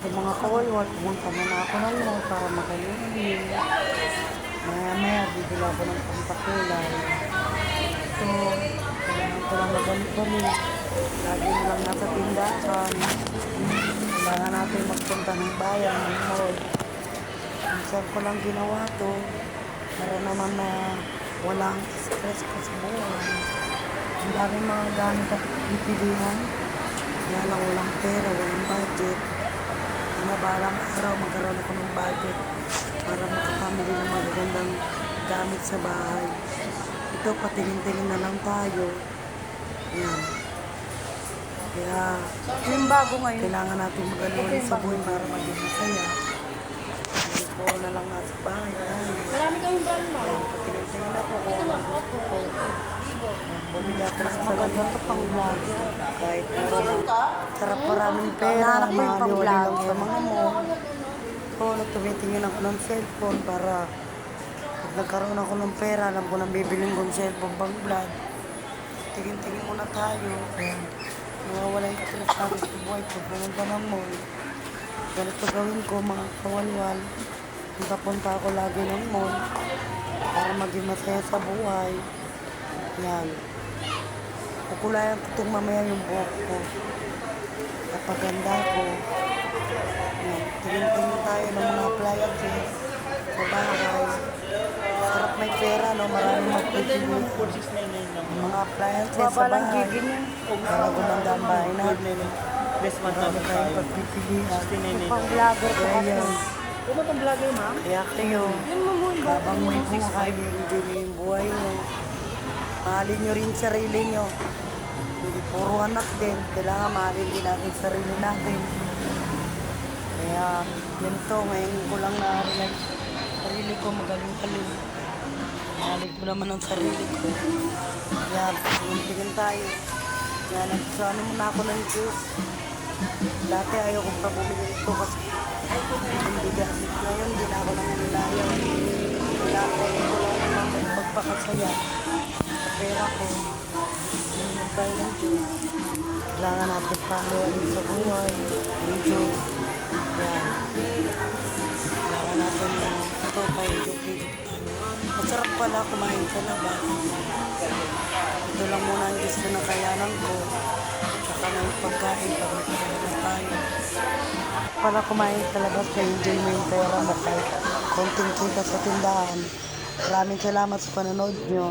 Yung mga kawalwal, pumunta muna ako ng mall para makalimutin. Maya-maya, bibila ako ng pampakulay. So, kailangan ko lang mabalik-balik. Lagi mo lang nasa tindahan. Kailangan natin magpunta ng bayan, ng mall. Minsan ko lang ginawa to para naman na walang stress ko sa buhay. Ang daming mga gamit at pipilihan. Kaya lang walang pera, walang budget. Na balang araw magkaroon ako ng budget para makapamili ng magagandang gamit sa bahay. Ito, patingin-tingin na lang tayo. Yan. Kaya, Yung bago ngayon. kailangan natin mag-alawin sa buhay para maging masaya. Hindi ko na lang nasa bahay tayo. Marami kayong brand mo. Patingin-tingin ako kung ano gusto ko. Bumili ako sa salaga ito pang vlog. Kahit sarap maraming pera, Hinahanap mo yung maliwali pang-vlog. lang sa mga mall. So, tumitingin ako ng cellphone para pag nagkaroon ako ng pera, alam ko nang bibiling kong cellphone pang vlog. Tingin-tingin muna tayo. Nawawala yung katrasabi sa buhay ko. Pumunta ng mall. Ganito gawin ko, mga kawalwal. Punta-punta ako lagi ng mall para maging masaya sa buhay. Yan. Kukulayan ko itong mamaya yung buhok ko. Kapaganda ko. Yan. Tingin-tingin tayo ng mga appliances sa bahay. Sarap may pera, no? Maraming magpipili. Mga appliances sa Babalang bahay. gigin yan. Para gumanda ang bahay natin. Best man Marami tayong pagpipilian. Yung pang-vlogger ko Kaya kasi. yan. Pumunta ang vlogger, ma'am. Kaya kayo, habang may buhay, enjoy niyo yung buhay niyo. Mahalin niyo rin sarili niyo. Hindi puro anak din. Kailangan mahalin din natin sarili natin. Kaya, ganito, ngayon ko lang na-realize sarili ko, magaling-galing. Mahalin ko naman ang sarili ko. Kaya, tingin tayo. Kaya, nagsano muna ako ng juice. Dati ayaw ko pa bumili ito kasi hindi gamit. Ngayon, hindi na ako nangyayalayaw. Kailangan ko lang naman magpakasaya sa pera ko. Hindi tayo ng Diyos. Kailangan natin paluin sa buhay. Ng Diyos. Yan. Kailangan natin na ito tayo joking. Masarap pala kumain sa labas. Ito lang muna ang gusto na kayanan ko. Saka ng pagkain pag nagkakaroon tayo. Para kumain sa labas na enjoy mo yung pera mo kahit konting kita sa tindahan. Maraming salamat sa panonood nyo.